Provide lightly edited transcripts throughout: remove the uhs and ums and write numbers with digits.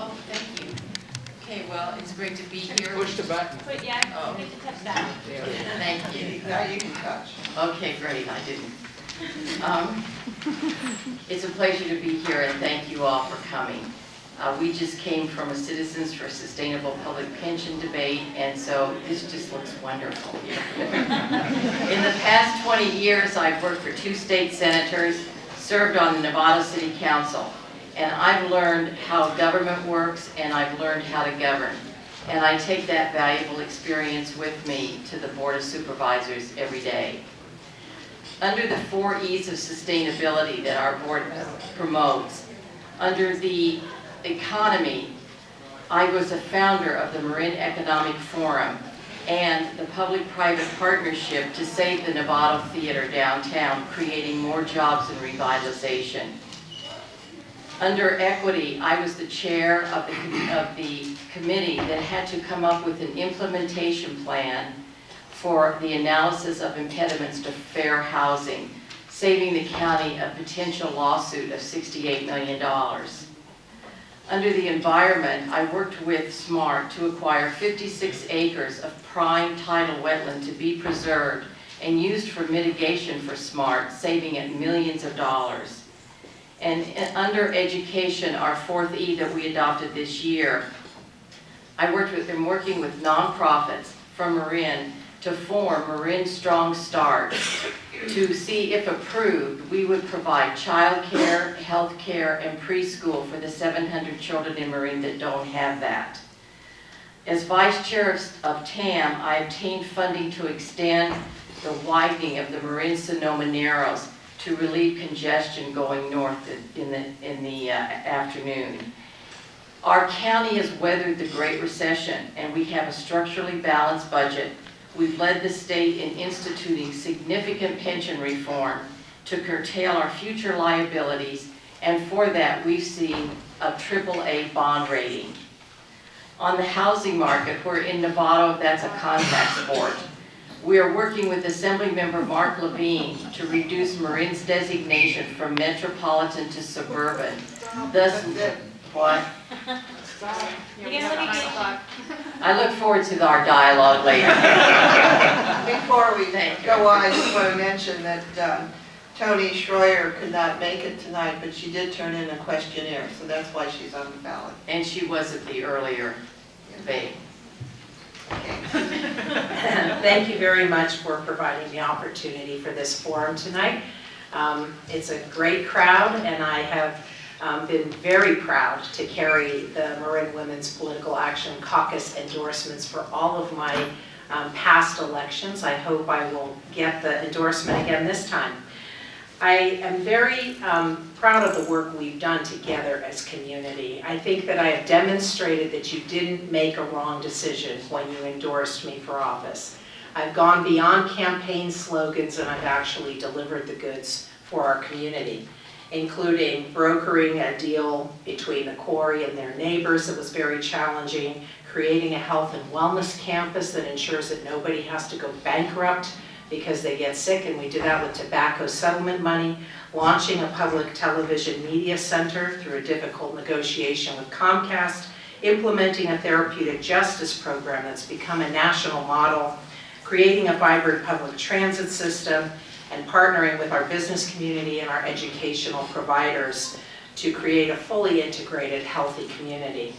Oh, thank you. Okay, well, it's great to be here. Push the button. But yeah, Oh. you get to touch that. Thank you. Now you can touch. Okay, great, I didn't. It's a pleasure to be here and thank you all for coming. We just came from a Citizens for Sustainable Public Pension debate, and so this just looks wonderful here. In the past 20 years, I've worked for 2 state senators, served on the Nevada City Council, and I've learned how government works and I've learned how to govern. And I take that valuable experience with me to the Board of Supervisors every day. Under the 4 E's of sustainability that our board promotes, under the economy, I was a founder of the Marin Economic Forum and the public-private partnership to save the Nevada Theater downtown, creating more jobs and revitalization. Under equity, I was the chair of the committee that had to come up with an implementation plan for the analysis of impediments to fair housing, saving the county a potential lawsuit of $68 million. Under the environment, I worked with SMART to acquire 56 acres of prime tidal wetland to be preserved and used for mitigation for SMART, saving it millions of dollars. And under education, our 4th E that we adopted this year, I'm working with nonprofits from Marin to form Marin Strong Start to see if approved, we would provide child care, health care, and preschool for the 700 children in Marin that don't have that. As Vice Chair of TAM, I obtained funding to extend the widening of the Marin-Sonoma Narrows to relieve congestion going north in the afternoon. Our county has weathered the Great Recession and we have a structurally balanced budget. We've led the state in instituting significant pension reform to curtail our future liabilities, and for that we've seen a AAA bond rating. On the housing market, we're in Nevada, that's a contact sport. We are working with Assemblymember Mark Levine to reduce Marin's designation from metropolitan to suburban. Thus, what? I look forward to our dialogue later. Before we go on, I just want to mention that Toni Shroyer could not make it tonight, but she did turn in a questionnaire, so that's why she's on the ballot. And she was at the earlier debate. Thank you very much for providing the opportunity for this forum tonight. It's a great crowd, and I have been very proud to carry the Marin Women's Political Action Caucus endorsements for all of my past elections. I hope I will get the endorsement again this time. I am very proud of the work we've done together as community. I think that I have demonstrated that you didn't make a wrong decision when you endorsed me for office. I've gone beyond campaign slogans and I've actually delivered the goods for our community, including brokering a deal between the quarry and their neighbors that was very challenging, creating a health and wellness campus that ensures that nobody has to go bankrupt because they get sick, and we did that with tobacco settlement money, launching a public television media center through a difficult negotiation with Comcast, implementing a therapeutic justice program that's become a national model, creating a vibrant public transit system, and partnering with our business community and our educational providers to create a fully integrated, healthy community.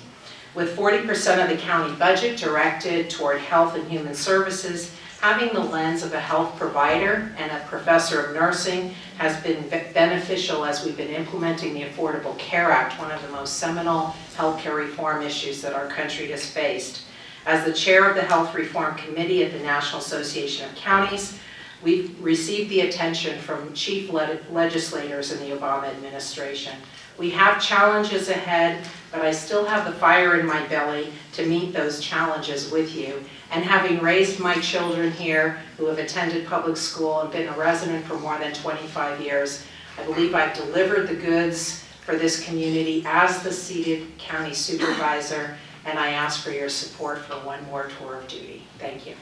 With 40% of the county budget directed toward health and human services, having the lens of a health provider and a professor of nursing has been beneficial as we've been implementing the Affordable Care Act, one of the most seminal healthcare reform issues that our country has faced. As the chair of the Health Reform Committee at the National Association of Counties, we've received the attention from chief legislators in the Obama administration. We have challenges ahead, but I still have the fire in my belly to meet those challenges with you. And having raised my children here, who have attended public school and been a resident for more than 25 years, I believe I've delivered the goods for this community as the seated county supervisor, and I ask for your support for one more tour of duty. Thank you.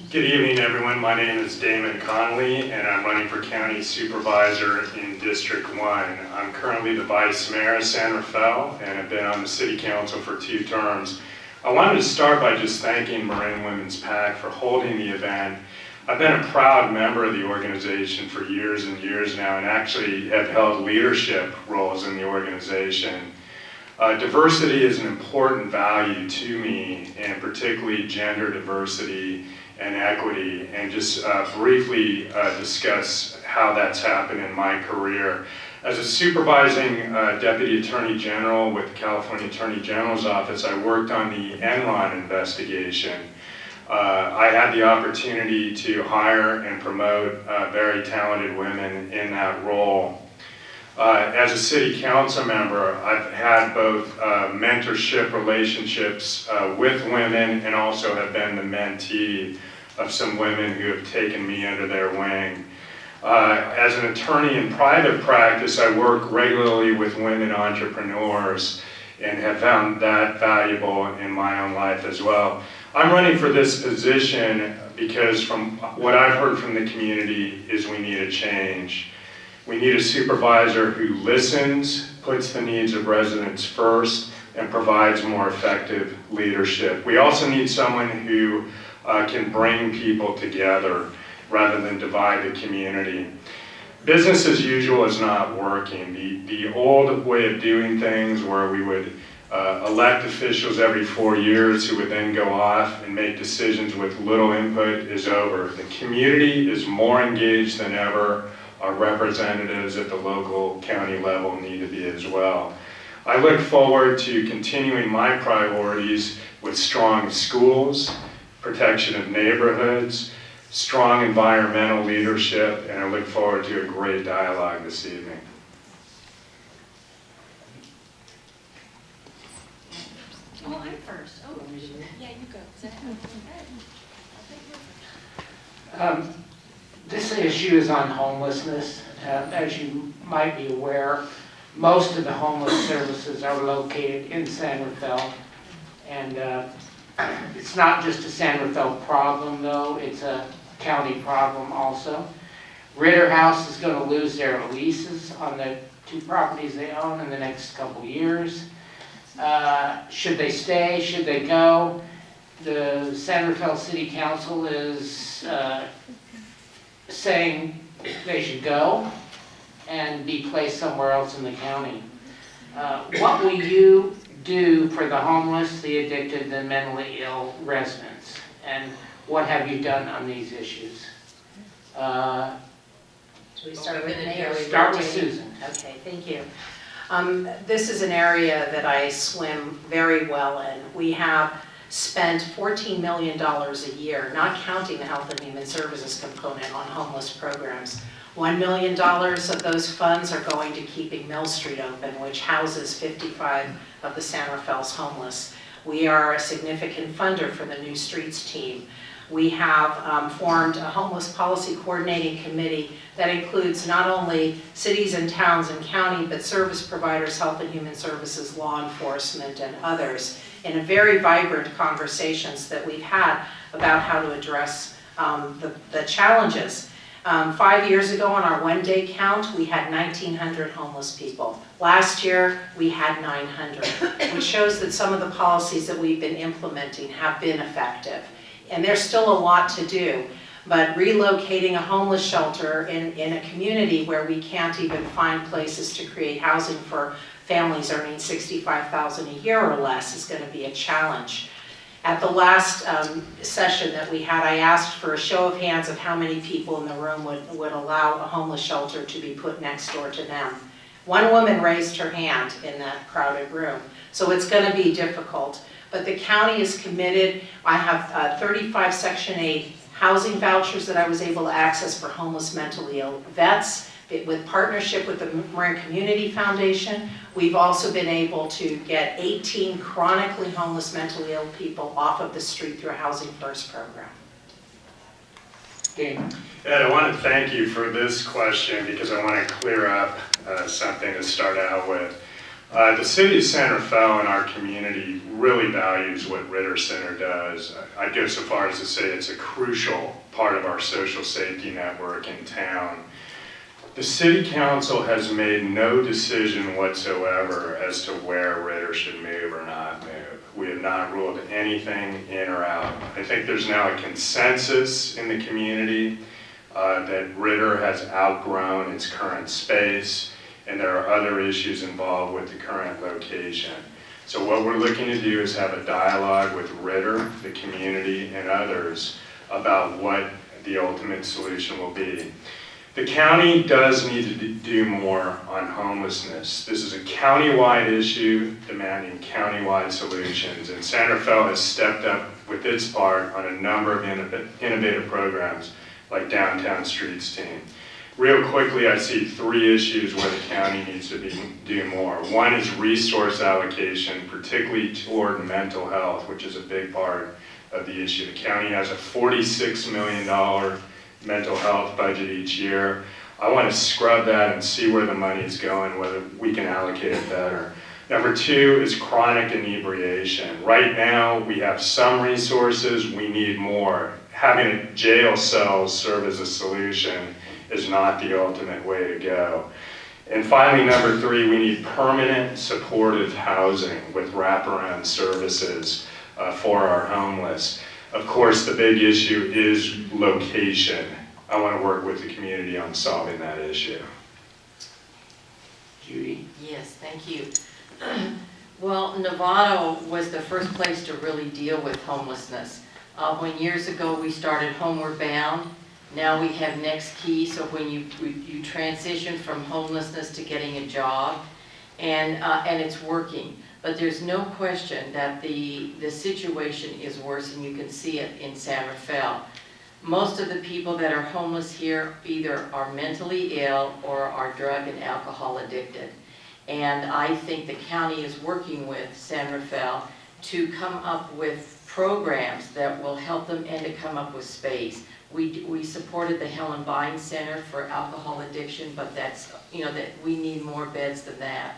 Good evening, everyone. My name is Damon Connelly, and I'm running for County Supervisor in District 1. I'm currently the Vice Mayor of San Rafael, and have been on the City Council for 2 terms. I wanted to start by just thanking Marin Women's PAC for holding the event. I've been a proud member of the organization for years and years now, and actually have held leadership roles in the organization. Diversity is an important value to me, and particularly gender diversity and equity, and just briefly discuss how that's happened in my career. As a supervising Deputy Attorney General with the California Attorney General's Office, I worked on the Enron investigation. I had the opportunity to hire and promote very talented women in that role. As a city council member, I've had both mentorship relationships with women, and also have been the mentee of some women who have taken me under their wing. As an attorney in private practice, I work regularly with women entrepreneurs and have found that valuable in my own life as well. I'm running for this position because from what I've heard from the community is we need a change. We need a supervisor who listens, puts the needs of residents first, and provides more effective leadership. We also need someone who can bring people together rather than divide the community. Business as usual is not working. The old way of doing things, where we would elect officials every 4 years who would then go off and make decisions with little input, is over. The community is more engaged than ever. Our representatives at the local county level need to be as well. I look forward to continuing my priorities with strong schools, protection of neighborhoods, strong environmental leadership, and I look forward to a great dialogue this evening. Well, I'm first. Oh, yeah, you go. Is that This issue is on homelessness. As you might be aware, most of the homeless services are located in San Rafael. And it's not just a San Rafael problem, though. It's a county problem also. Ritter House is going to lose their leases on the 2 properties they own in the next couple years. Should they stay? Should they go? The San Rafael City Council is saying they should go and be placed somewhere else in the county. What will you do for the homeless, the addicted, the mentally ill residents? And what have you done on these issues? Should we start with me or we Start with rotate? Susan. Okay, thank you. This is an area that I swim very well in. We have spent $14 million a year, not counting the Health and Human Services component, on homeless programs. $1 million of those funds are going to keeping Mill Street open, which houses 55 of the San Rafael's homeless. We are a significant funder for the New Streets team. We have formed a homeless policy coordinating committee that includes not only cities and towns and county, but service providers, health and human services, law enforcement, and others, in a very vibrant conversations that we've had about how to address the challenges. 5 years ago on our one-day count, we had 1,900 homeless people. Last year, we had 900, which shows that some of the policies that we've been implementing have been effective. And there's still a lot to do, but relocating a homeless shelter in a community where we can't even find places to create housing for families earning $65,000 a year or less is going to be a challenge. At the last session that we had, I asked for a show of hands of how many people in the room would allow a homeless shelter to be put next door to them. One woman raised her hand in that crowded room, so it's going to be difficult. But the county is committed. I have 35 Section 8 housing vouchers that I was able to access for homeless mentally ill vets. With partnership with the Marin Community Foundation, we've also been able to get 18 chronically homeless mentally ill people off of the street through a Housing First program. Dan. Ed, I want to thank you for this question because I want to clear up something to start out with. The city of San Rafael and our community really values what Ritter Center does. I'd go so far as to say it's a crucial part of our social safety network in town. The city council has made no decision whatsoever as to where Ritter should move or not move. We have not ruled anything in or out. I think there's now a consensus in the community that Ritter has outgrown its current space, and there are other issues involved with the current location. So what we're looking to do is have a dialogue with Ritter, the community, and others about what the ultimate solution will be. The county does need to do more on homelessness. This is a county-wide issue demanding county-wide solutions, and San Rafael has stepped up with its part on a number of innovative programs like Downtown Streets Team. Real quickly, I see 3 issues where the county needs to do more. One is resource allocation, particularly toward mental health, which is a big part of the issue. The county has a $46 million mental health budget each year. I want to scrub that and see where the money is going, whether we can allocate it better. Number 2 is chronic inebriation. Right now, we have some resources, we need more. Having a jail cell serve as a solution is not the ultimate way to go. And finally, number 3, we need permanent supportive housing with wraparound services for our homeless. Of course, the big issue is location. I want to work with the community on solving that issue. Judy? Yes, thank you. Well, Novato was the first place to really deal with homelessness. When years ago we started Homeward Bound, now we have Next Key, so when you transition from homelessness to getting a job, and it's working. But there's no question that the situation is worse, and you can see it in San Rafael. Most of the people that are homeless here either are mentally ill or are drug and alcohol addicted. And I think the county is working with San Rafael to come up with programs that will help them and to come up with space. We supported the Helen Vine Center for alcohol addiction, but that's, that we need more beds than that.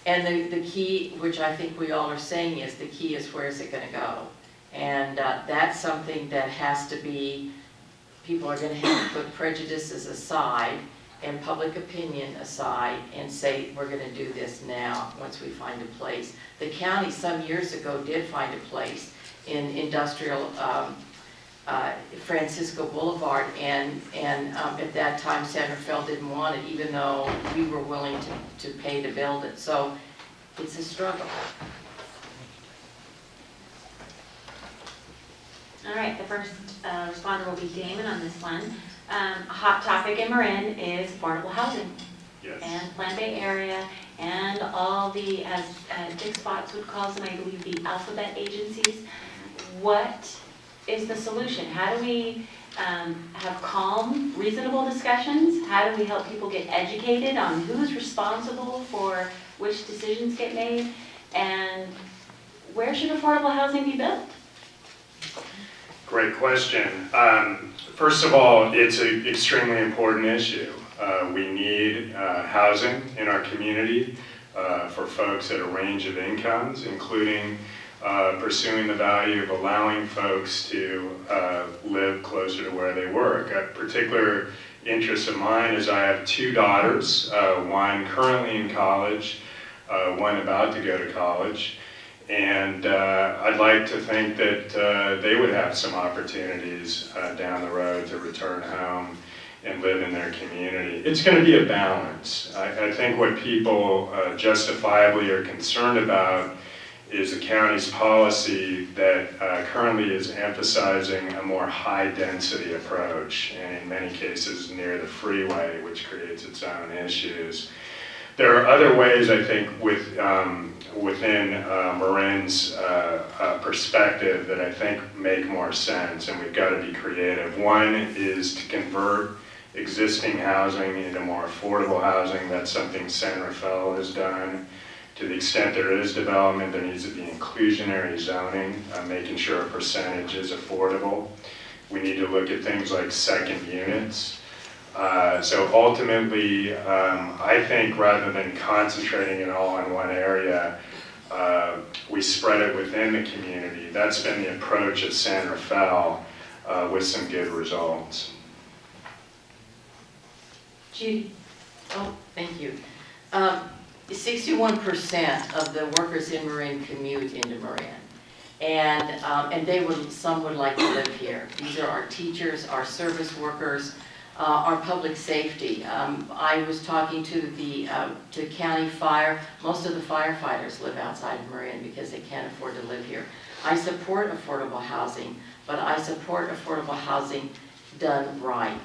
And the key, which I think we all are saying is, the key is where is it going to go? And that's something that has to be, people are going to have to put prejudices aside and public opinion aside and say, we're going to do this now once we find a place. The county some years ago did find a place in industrial Francisco Boulevard, and at that time San Rafael didn't want it, even though we were willing to pay to build it. So it's a struggle. All right, the first responder will be Damon on this one. A hot topic in Marin is affordable housing. Yes. And Plan Bay area and all the, as Dick Spots would call them, I believe, the alphabet agencies. What is the solution? How do we have calm, reasonable discussions? How do we help people get educated on who's responsible for which decisions get made? And where should affordable housing be built? Great question. First of all, it's an extremely important issue. We need housing in our community for folks at a range of incomes, including pursuing the value of allowing folks to live closer to where they work. A particular interest of mine is I have 2 daughters, one currently in college, one about to go to college. And I'd like to think that they would have some opportunities down the road to return home and live in their community. It's going to be a balance. I think what people justifiably are concerned about is the county's policy that currently is emphasizing a more high-density approach, and in many cases near the freeway, which creates its own issues. There are other ways, I think, within Marin's perspective that I think make more sense, and we've got to be creative. One is to convert existing housing into more affordable housing. That's something San Rafael has done. To the extent there is development, there needs to be inclusionary zoning, making sure a percentage is affordable. We need to look at things like second units. So ultimately, I think rather than concentrating it all in one area, we spread it within the community. That's been the approach at San Rafael with some good results. Judy? Oh, thank you. 61% of the workers in Marin commute into Marin. And some would like to live here. These are our teachers, our service workers, our public safety. I was talking to county fire. Most of the firefighters live outside of Marin because they can't afford to live here. I support affordable housing, but I support affordable housing done right.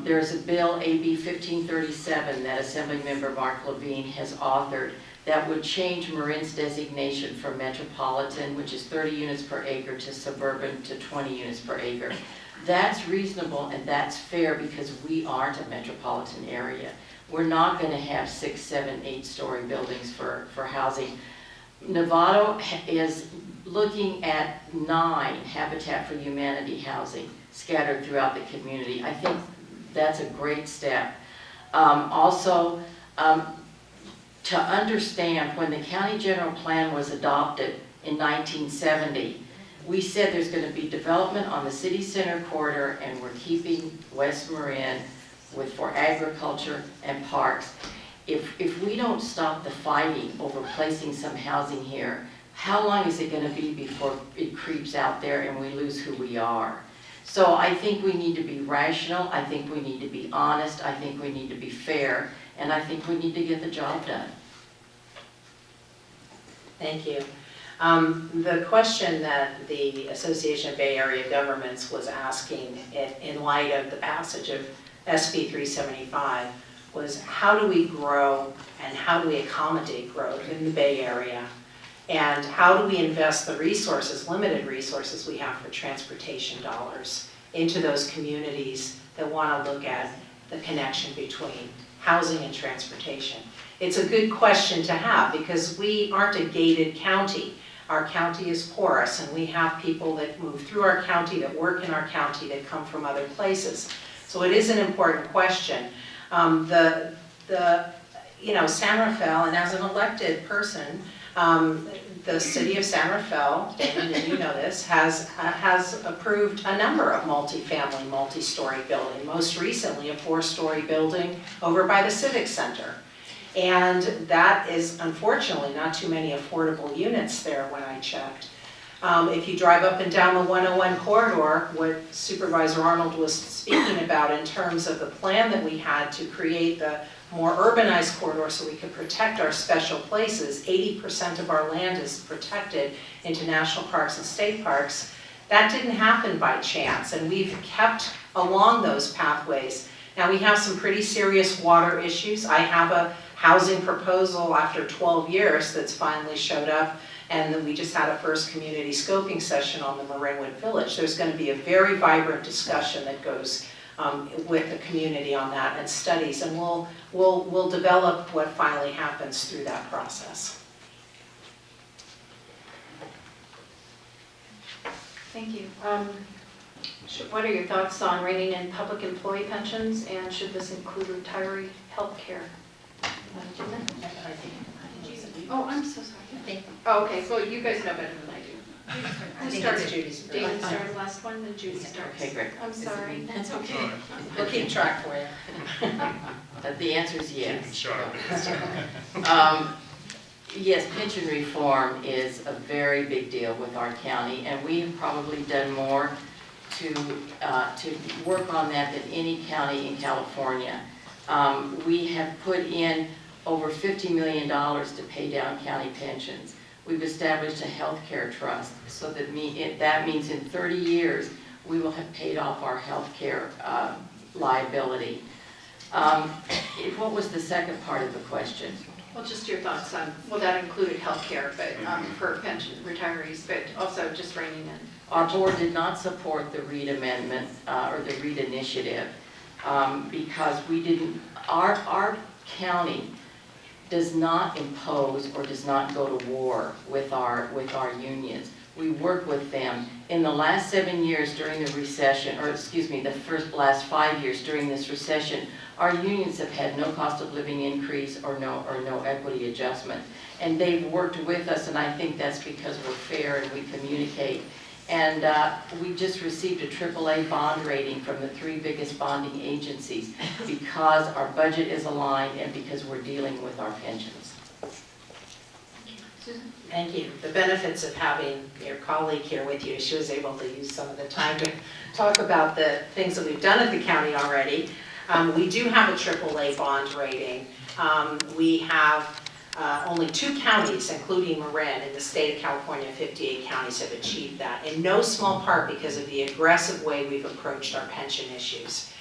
There's a bill, AB 1537, that Assemblymember Mark Levine has authored that would change Marin's designation from metropolitan, which is 30 units per acre, to suburban to 20 units per acre. That's reasonable and that's fair because we aren't a metropolitan area. We're not going to have 6, 7, 8-story buildings for housing. Novato is looking at 9 Habitat for Humanity housing scattered throughout the community. I think that's a great step. Also, to understand, when the county general plan was adopted in 1970, we said there's going to be development on the city center corridor, and we're keeping West Marin for agriculture and parks. If we don't stop the fighting over placing some housing here, how long is it going to be before it creeps out there and we lose who we are? So I think we need to be rational, I think we need to be honest, I think we need to be fair, and I think we need to get the job done. Thank you. The question that the Association of Bay Area Governments was asking in light of the passage of SB 375 was, how do we grow and how do we accommodate growth in the Bay Area? And how do we invest the resources, limited resources we have for transportation dollars into those communities that want to look at the connection between housing and transportation? It's a good question to have because we aren't a gated county. Our county is porous and we have people that move through our county, that work in our county, that come from other places. So it is an important question. San Rafael, and as an elected person, the city of San Rafael, and you know this, has approved a number of multifamily, multi-story buildings. Most recently, a 4-story building over by the Civic Center. And that is unfortunately not too many affordable units there when I checked. If you drive up and down the 101 corridor, what Supervisor Arnold was speaking about in terms of the plan that we had to create the more urbanized corridor so we could protect our special places, 80% of our land is protected into national parks and state parks. That didn't happen by chance, and we've kept along those pathways. Now we have some pretty serious water issues. I have a housing proposal after 12 years that's finally showed up, and then we just had a first community scoping session on the Marinwood Village. There's going to be a very vibrant discussion that goes with the community on that and studies, and we'll develop what finally happens through that process. Thank you. What are your thoughts on reining in public employee pensions, and should this include retiree health care? Oh, I'm so sorry. Oh, okay, well, you guys know better than I do. I think it's Judy's. Damon started last one, then Judy starts. Okay, great. I'm sorry. That's okay. We'll keep track for you. The answer is yes. Sharp. Yes, pension reform is a very big deal with our county, and we have probably done more to work on that than any county in California. We have put in over $50 million to pay down county pensions. We've established a health care trust, so that means in 30 years we will have paid off our health care liability. What was the second part of the question? Well, just your thoughts on, well, that included health care, but for pension retirees, but also just reining in. Our board did not support the Reid amendment or the Reid initiative because we didn't, our county does not impose or does not go to war with our unions. We work with them. In the last 7 years during the recession, or excuse me, the last 5 years during this recession, our unions have had no cost of living increase or no equity adjustment. And they've worked with us, and I think that's because we're fair and we communicate. And we just received a AAA bond rating from the 3 biggest bonding agencies because our budget is aligned and because we're dealing with our pensions. Susan? Thank you. The benefits of having your colleague here with you, she was able to use some of the time to talk about the things that we've done at the county already. We do have a AAA bond rating. We have only 2 counties, including Marin, in the state of California, 58 counties have achieved that, in no small part because of the aggressive way we've approached our pension issues.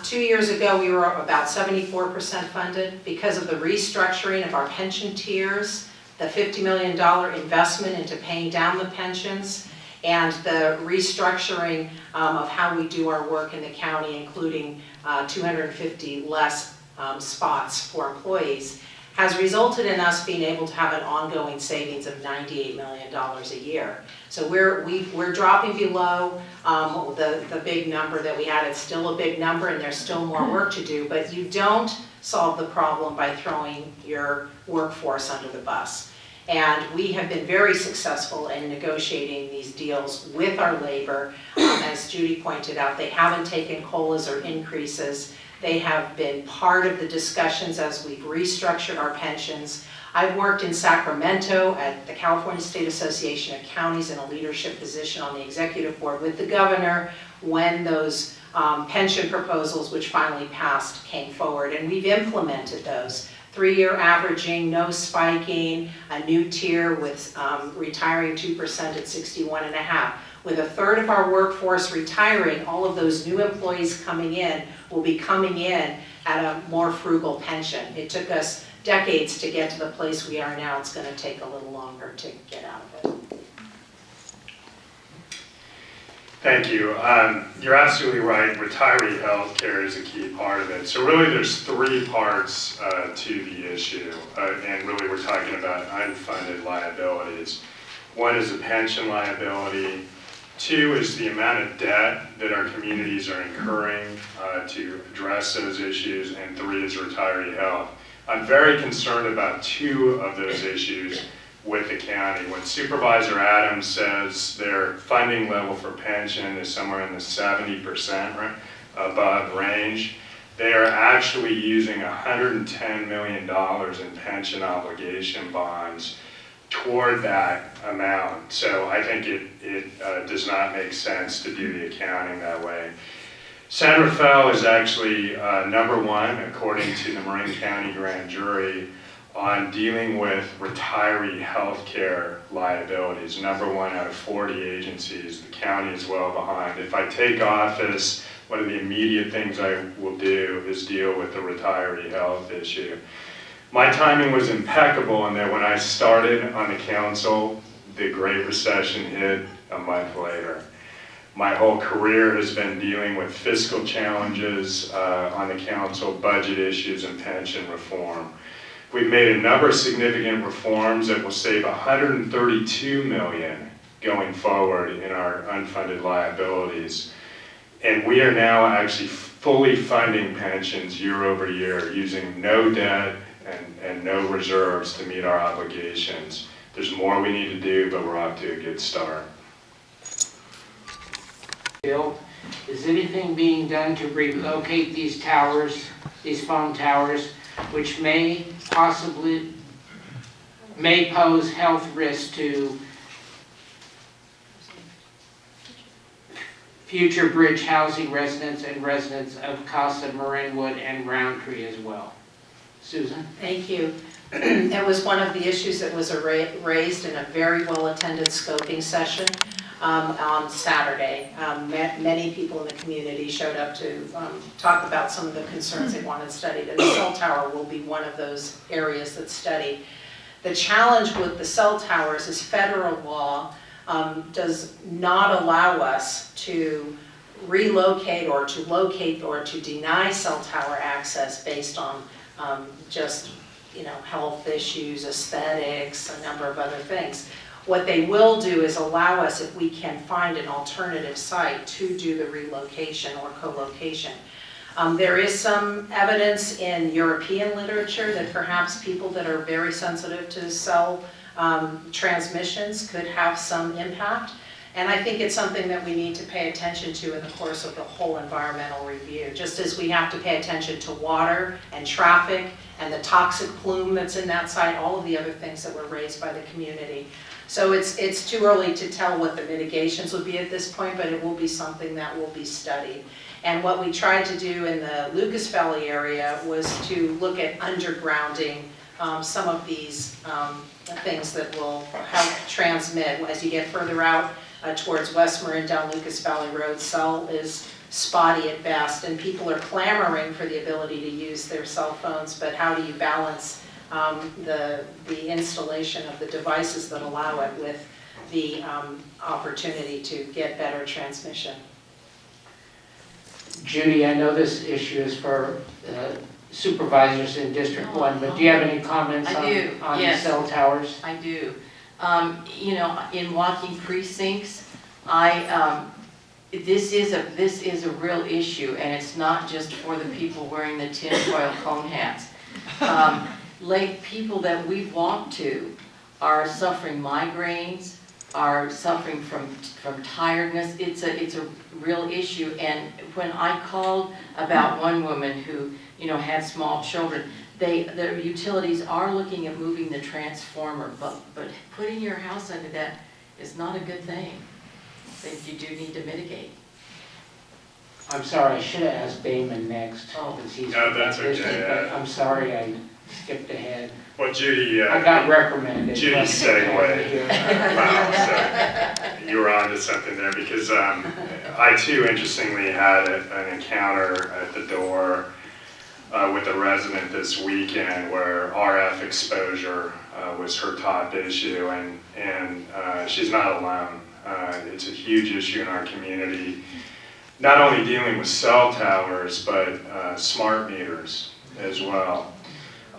2 years ago, we were about 74% funded. Because of the restructuring of our pension tiers, the $50 million investment into paying down the pensions, and the restructuring of how we do our work in the county, including 250 less spots for employees, has resulted in us being able to have an ongoing savings of $98 million a year. So we're dropping below the big number that we had. It's still a big number and there's still more work to do, but you don't solve the problem by throwing your workforce under the bus. And we have been very successful in negotiating these deals with our labor. As Judy pointed out, they haven't taken COLAs or increases. They have been part of the discussions as we've restructured our pensions. I've worked in Sacramento at the California State Association of Counties in a leadership position on the executive board with the governor when those pension proposals, which finally passed, came forward. And we've implemented those. 3-year averaging, no spiking, a new tier with retiring 2% at 61.5. With 1/3 of our workforce retiring, all of those new employees coming in will be coming in at a more frugal pension. It took us decades to get to the place we are now. It's going to take a little longer to get out of it. Thank you. You're absolutely right. Retiree health care is a key part of it. So really there's 3 parts to the issue, and really we're talking about unfunded liabilities. One is a pension liability. 2 is the amount of debt that our communities are incurring to address those issues, and 3 is retiree health. I'm very concerned about 2 of those issues with the county. When Supervisor Adams says their funding level for pension is somewhere in the 70% above range, they are actually using $110 million in pension obligation bonds toward that amount. So I think it does not make sense to do the accounting that way. San Rafael is actually number 1, according to the Marin County Grand Jury, on dealing with retiree health care liabilities. Number 1 out of 40 agencies. The county is well behind. If I take office, one of the immediate things I will do is deal with the retiree health issue. My timing was impeccable in that when I started on the council, the Great Recession hit a month later. My whole career has been dealing with fiscal challenges on the council, budget issues, and pension reform. We've made a number of significant reforms that will save $132 million going forward in our unfunded liabilities. And we are now actually fully funding pensions year over year using no debt and no reserves to meet our obligations. There's more we need to do, but we're off to a good start. Bill, is anything being done to relocate these towers, these phone towers, which may pose health risks to future bridge housing residents and residents of Casa, Marinwood, and Roundtree as well? Susan? Thank you. It was one of the issues that was raised in a very well-attended scoping session on Saturday. Many people in the community showed up to talk about some of the concerns they wanted studied, and the cell tower will be one of those areas that's studied. The challenge with the cell towers is federal law does not allow us to relocate or to locate or to deny cell tower access based on just health issues, aesthetics, a number of other things. What they will do is allow us, if we can find an alternative site, to do the relocation or co-location. There is some evidence in European literature that perhaps people that are very sensitive to cell transmissions could have some impact. And I think it's something that we need to pay attention to in the course of the whole environmental review. Just as we have to pay attention to water and traffic and the toxic plume that's in that site, all of the other things that were raised by the community. So it's too early to tell what the mitigations will be at this point, but it will be something that will be studied. And what we tried to do in the Lucas Valley area was to look at undergrounding some of these things that will help transmit. As you get further out towards West Marin down Lucas Valley Road, cell is spotty at best, and people are clamoring for the ability to use their cell phones, but how do you balance the installation of the devices that allow it with the opportunity to get better transmission? Judy, I know this issue is for supervisors in District 1, but do you have any comments I do, on the yes. cell towers? I do. You know, in walking precincts, this is a real issue, and it's not just for the people wearing the tinfoil cone hats. People that we've walked to are suffering migraines, are suffering from tiredness. It's a real issue. And when I called about one woman who, you know, had small children, the utilities are looking at moving the transformer, but putting your house under that is not a good thing. That you do need to mitigate. I'm sorry, I should have asked Damon next. Because he's No, that's okay, district, but I'm sorry I skipped ahead. Well, Judy, I got reprimanded. Judy segued. Yeah. Wow, so you were onto something there, because I too, interestingly, had an encounter at the door with a resident this weekend where RF exposure was her top issue, and she's not alone. It's a huge issue in our community, not only dealing with cell towers, but smart meters as well.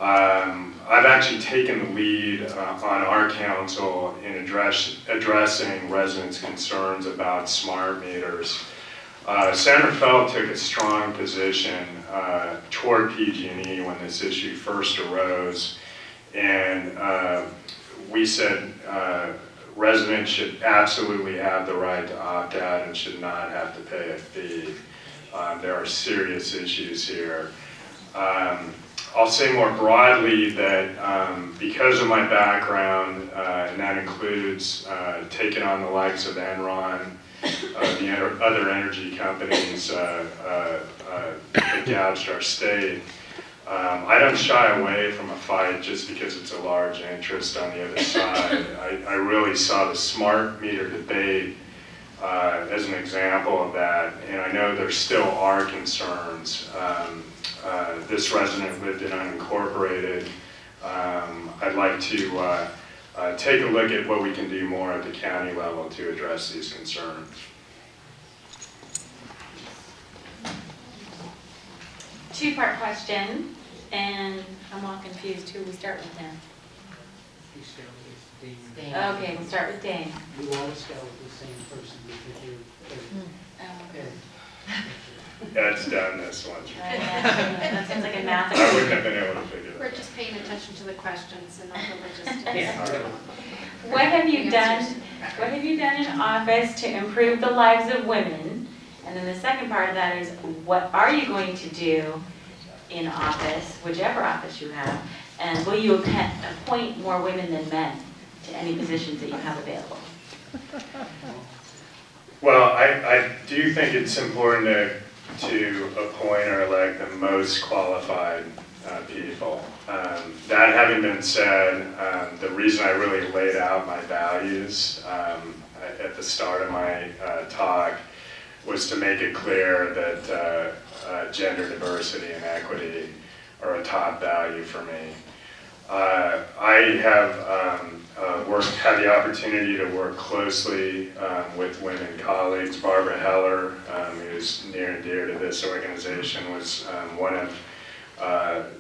I've actually taken the lead on our council in addressing residents' concerns about smart meters. San Rafael took a strong position toward PG&E when this issue first arose, and we said residents should absolutely have the right to opt out and should not have to pay a fee. There are serious issues here. I'll say more broadly that because of my background, and that includes taking on the likes of Enron, the other energy companies that gouged our state, I don't shy away from a fight just because it's a large interest on the other side. I really saw the smart meter debate as an example of that, and I know there still are concerns. This resident lived in unincorporated. I'd like to take a look at what we can do more at the county level to address these concerns. Two-part question, and I'm all confused. Who we start with now? You start with Damon. Okay, we'll start with Dane. You always start with the same person because you're Ed's done this once. That sounds like a math. I wouldn't have been able to figure We're that just paying attention to the questions and not the logistics. Yeah. What have you done? What have you done in office to improve the lives of women? And then the second part of that is, what are you going to do in office, whichever office you have, and will you appoint more women than men to any positions that you have available? Well, I do think it's important to appoint or elect the most qualified people. That having been said, the reason I really laid out my values at the start of my talk was to make it clear that gender diversity and equity are a top value for me. I have had the opportunity to work closely with women colleagues. Barbara Heller, who's near and dear to this organization, was one of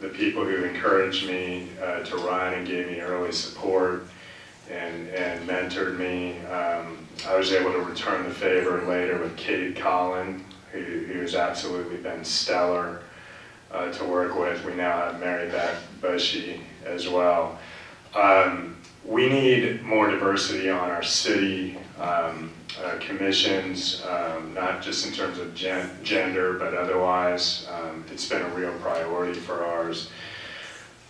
the people who encouraged me to run and gave me early support. and mentored me. I was able to return the favor later with Kate Collin, who has absolutely been stellar to work with. We now have Mary Beth Bushy as well. We need more diversity on our city commissions, not just in terms of gender, but otherwise. It's been a real priority for ours.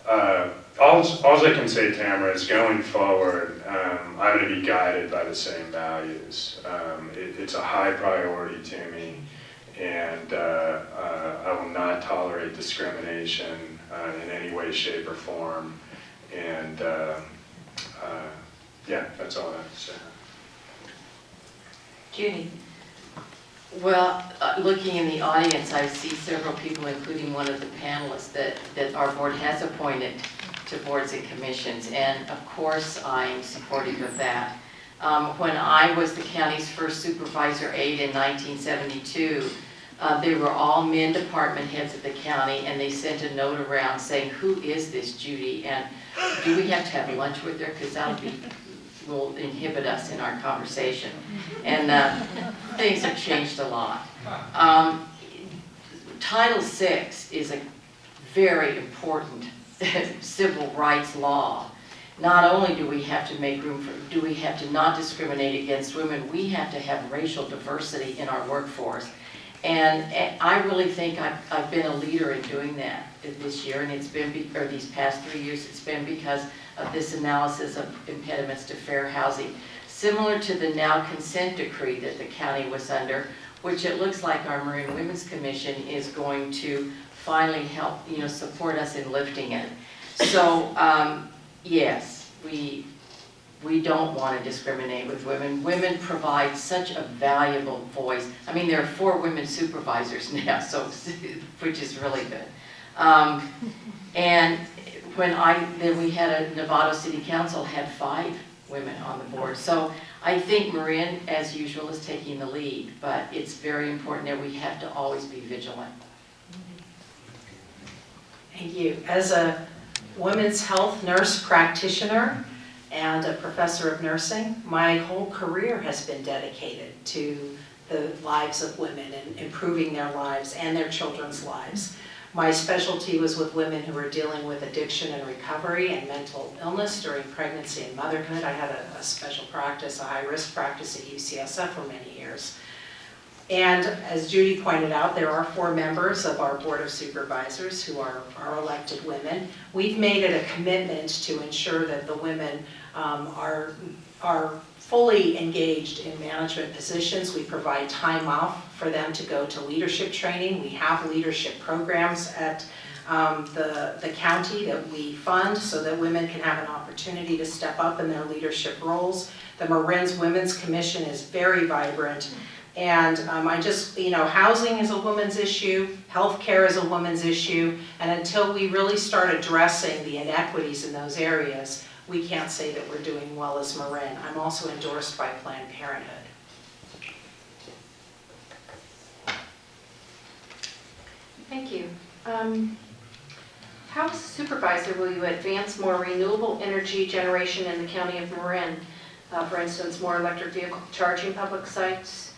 All I can say, Tamara, is going forward, I'm going to be guided by the same values. It's a high priority to me, and I will not tolerate discrimination in any way, shape, or form. And yeah, that's all I have to say. Judy? Well, looking in the audience, I see several people, including one of the panelists, that our board has appointed to boards and commissions, and of course I'm supportive of that. When I was the county's first supervisor aide in 1972, they were all men department heads of the county, and they sent a note around saying, "Who is this Judy? And do we have to have lunch with her? Because will inhibit us in our conversation." And things have changed a lot. Title VI is a very important civil rights law. Not only do we have to make room for, do we have to not discriminate against women, we have to have racial diversity in our workforce. And I really think I've been a leader in doing that this year, and it's been, or these past 3 years, it's been because of this analysis of impediments to fair housing. Similar to the now consent decree that the county was under, which it looks like our Marin Women's Commission is going to finally help, support us in lifting it. So, yes, we don't want to discriminate with women. Women provide such a valuable voice. I mean, there are 4 women supervisors now, so which is really good. And then we had a Novato City Council had 5 women on the board. So I think Marin, as usual, is taking the lead, but it's very important that we have to always be vigilant. Thank you. As a women's health nurse practitioner and a professor of nursing, my whole career has been dedicated to the lives of women and improving their lives and their children's lives. My specialty was with women who were dealing with addiction and recovery and mental illness during pregnancy and motherhood. I had a special practice, a high-risk practice at UCSF for many years. And as Judy pointed out, there are 4 members of our Board of Supervisors who are elected women. We've made it a commitment to ensure that the women are fully engaged in management positions. We provide time off for them to go to leadership training. We have leadership programs at the county that we fund so that women can have an opportunity to step up in their leadership roles. The Marin's Women's Commission is very vibrant. And housing is a woman's issue, healthcare is a woman's issue, and until we really start addressing the inequities in those areas, we can't say that we're doing well as Marin. I'm also endorsed by Planned Parenthood. Thank you. How, Supervisor, will you advance more renewable energy generation in the county of Marin? For instance, more electric vehicle charging public sites,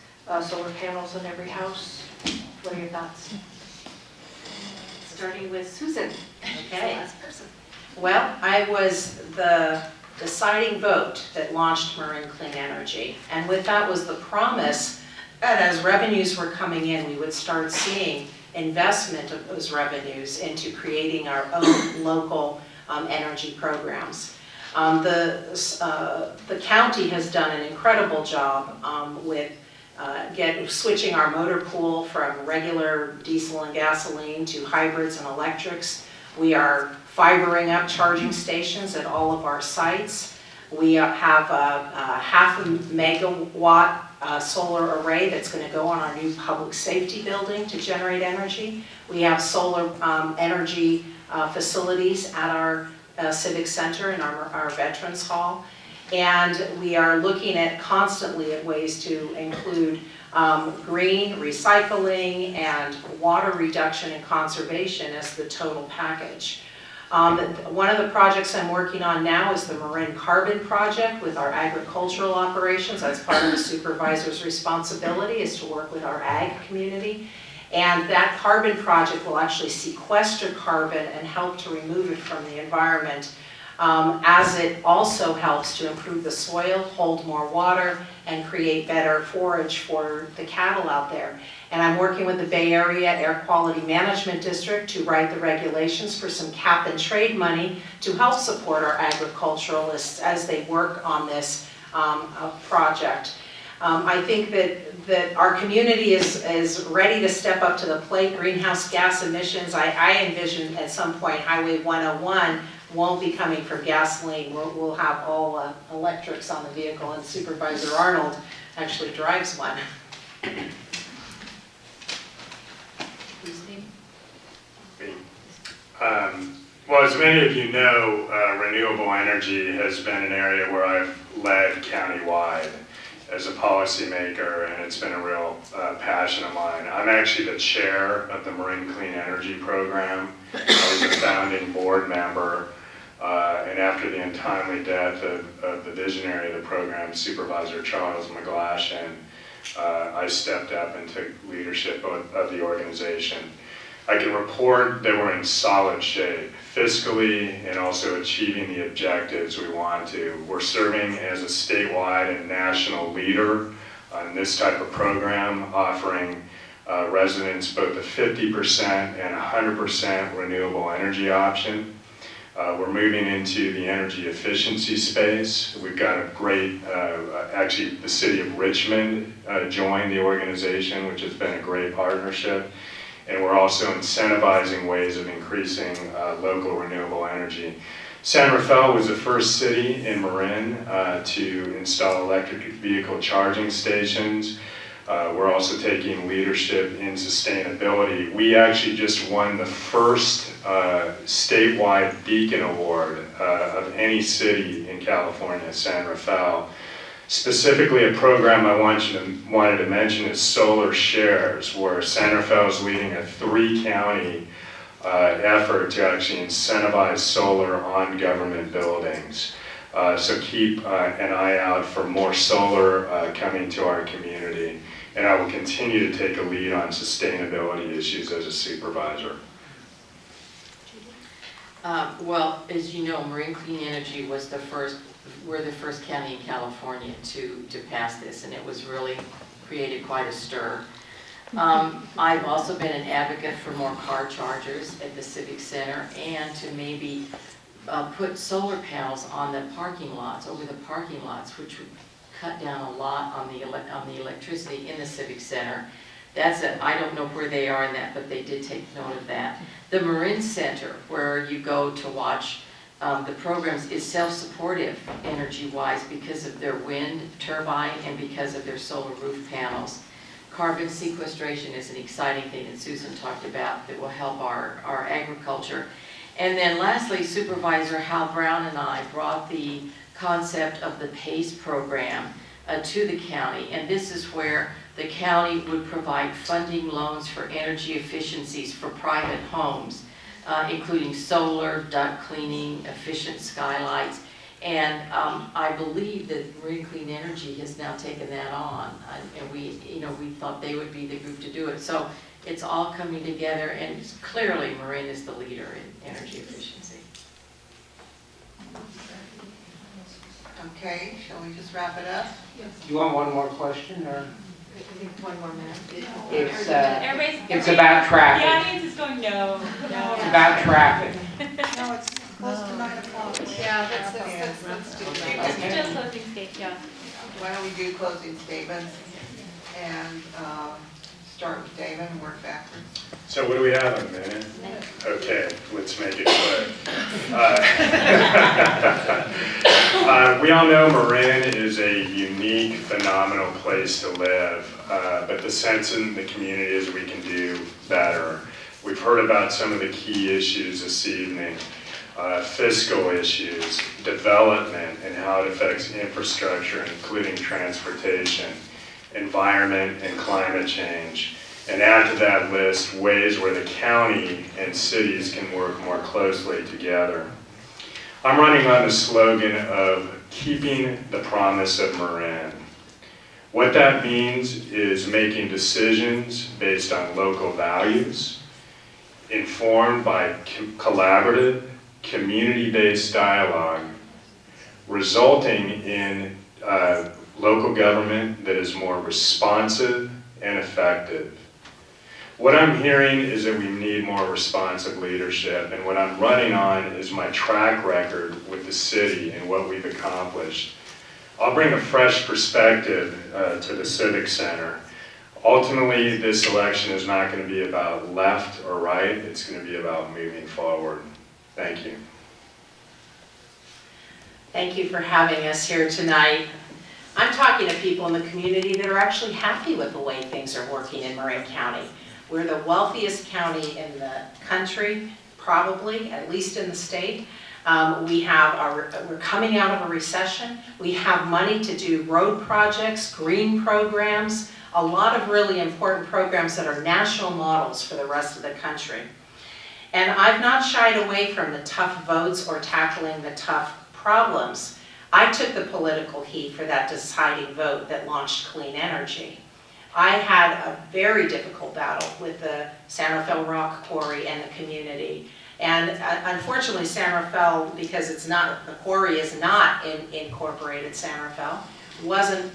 solar panels in every house. What are your thoughts? Starting with Susan. Okay. Last person. Well, I was the deciding vote that launched Marin Clean Energy. And with that was the promise that as revenues were coming in, we would start seeing investment of those revenues into creating our own local energy programs. The county has done an incredible job with switching our motor pool from regular diesel and gasoline to hybrids and electrics. We are fibering up charging stations at all of our sites. We have a 0.5 megawatt solar array that's going to go on our new public safety building to generate energy. We have solar energy facilities at our Civic Center and our Veterans Hall. And we are looking at constantly at ways to include green recycling and water reduction and conservation as the total package. One of the projects I'm working on now is the Marin Carbon Project with our agricultural operations. That's part of the supervisor's responsibility, is to work with our ag community. And that carbon project will actually sequester carbon and help to remove it from the environment, as it also helps to improve the soil, hold more water, and create better forage for the cattle out there. And I'm working with the Bay Area Air Quality Management District to write the regulations for some cap and trade money to help support our agriculturalists as they work on this project. I think that our community is ready to step up to the plate. Greenhouse gas emissions, I envision at some point Highway 101 won't be coming from gasoline. We'll have all electrics on the vehicle, and Supervisor Arnold actually drives one. Well, as many of you know, renewable energy has been an area where I've led countywide as a policymaker, and it's been a real passion of mine. I'm actually the chair of the Marin Clean Energy Program. I was a founding board member, and after the untimely death of the visionary of the program, Supervisor Charles McGlashan, I stepped up and took leadership of the organization. I can report that we're in solid shape, fiscally and also achieving the objectives we want to. We're serving as a statewide and national leader on this type of program, offering residents both a 50% and 100% renewable energy option. We're moving into the energy efficiency space. We've got a great, actually the city of Richmond joined the organization, which has been a great partnership. And we're also incentivizing ways of increasing local renewable energy. San Rafael was the first city in Marin to install electric vehicle charging stations. We're also taking leadership in sustainability. We actually just won the first statewide Beacon Award of any city in California, San Rafael. Specifically, a program I wanted to mention is Solar Shares, where San Rafael is leading a 3-county effort to actually incentivize solar on government buildings. So keep an eye out for more solar coming to our community. And I will continue to take a lead on sustainability issues as a supervisor. Well, as you know, Marin Clean Energy was we're the first county in California to pass this, and it was really created quite a stir. I've also been an advocate for more car chargers at the Civic Center, and to maybe put solar panels on the parking lots, over the parking lots, which would cut down a lot on the electricity in the Civic Center. I don't know where they are in that, but they did take note of that. The Marin Center, where you go to watch the programs, is self-supportive energy-wise because of their wind turbine and because of their solar roof panels. Carbon sequestration is an exciting thing that Susan talked about that will help our agriculture. And then lastly, Supervisor Hal Brown and I brought the concept of the PACE program to the county, and this is where the county would provide funding loans for energy efficiencies for private homes, including solar, duct cleaning, efficient skylights. And I believe that Marin Clean Energy has now taken that on, and we thought they would be the group to do it. So it's all coming together, and clearly Marin is the leader in energy efficiency. Okay, shall we just wrap it up? You want one more question, or? One more minute. It's about traffic. The audience is going, no. It's about traffic. No, it's close to 9 o'clock. Yeah, let's do that. Just closing stage, yeah. Why don't we do closing statements and start with Damon and work backwards? So what do we have, a minute? Okay, let's make it quick. We all know Marin is a unique, phenomenal place to live, but the sense in the community is we can do better. We've heard about some of the key issues this evening, fiscal issues, development and how it affects infrastructure, including transportation, environment and climate change. and add to that list ways where the county and cities can work more closely together. I'm running on the slogan of keeping the promise of Marin. What that means is making decisions based on local values, informed by collaborative, community-based dialogue, resulting in local government that is more responsive and effective. What I'm hearing is that we need more responsive leadership, and what I'm running on is my track record with the city and what we've accomplished. I'll bring a fresh perspective to the Civic Center. Ultimately, this election is not going to be about left or right, it's going to be about moving forward. Thank you. Thank you for having us here tonight. I'm talking to people in the community that are actually happy with the way things are working in Marin County. We're the wealthiest county in the country, probably, at least in the state. We're coming out of a recession. We have money to do road projects, green programs, a lot of really important programs that are national models for the rest of the country. And I've not shied away from the tough votes or tackling the tough problems. I took the political heat for that deciding vote that launched clean energy. I had a very difficult battle with the San Rafael Rock Quarry and the community. And unfortunately, San Rafael, because the quarry is not in incorporated San Rafael, wasn't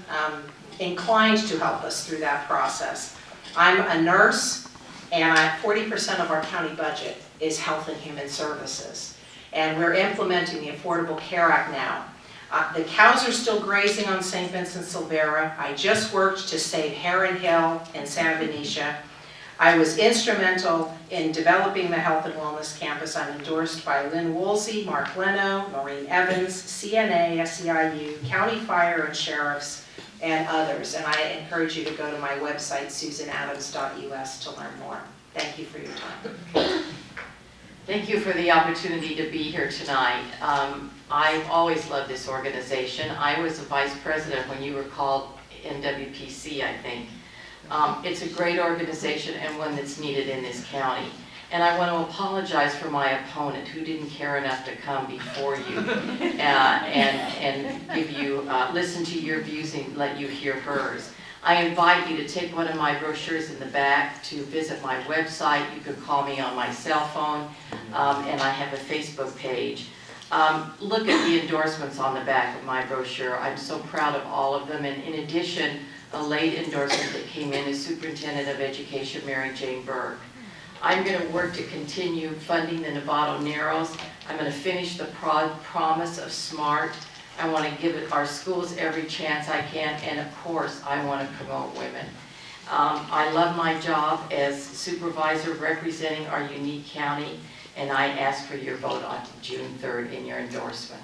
inclined to help us through that process. I'm a nurse, and 40% of our county budget is health and human services. And we're implementing the Affordable Care Act now. The cows are still grazing on St. Vincent Silvera. I just worked to save Heron Hill and Santa Venetia. I was instrumental in developing the Health and Wellness Campus. I'm endorsed by Lynn Woolsey, Mark Leno, Maureen Evans, CNA, SEIU, County Fire and Sheriffs, and others. And I encourage you to go to my website, susanadams.us, to learn more. Thank you for your time. Thank you for the opportunity to be here tonight. I've always loved this organization. I was a vice president when you were called MWPAC, I think. It's a great organization and one that's needed in this county. And I want to apologize for my opponent who didn't care enough to come before you and give you, listen to your views and let you hear hers. I invite you to take one of my brochures in the back to visit my website. You can call me on my cell phone, and I have a Facebook page. Look at the endorsements on the back of my brochure. I'm so proud of all of them. And in addition, a late endorsement that came in is Superintendent of Education Mary Jane Burke. I'm going to work to continue funding the Novato Narrows. I'm going to finish the promise of SMART. I want to give our schools every chance I can, and of course, I want to promote women. I love my job as supervisor representing our unique county, and I ask for your vote on June 3rd in your endorsement.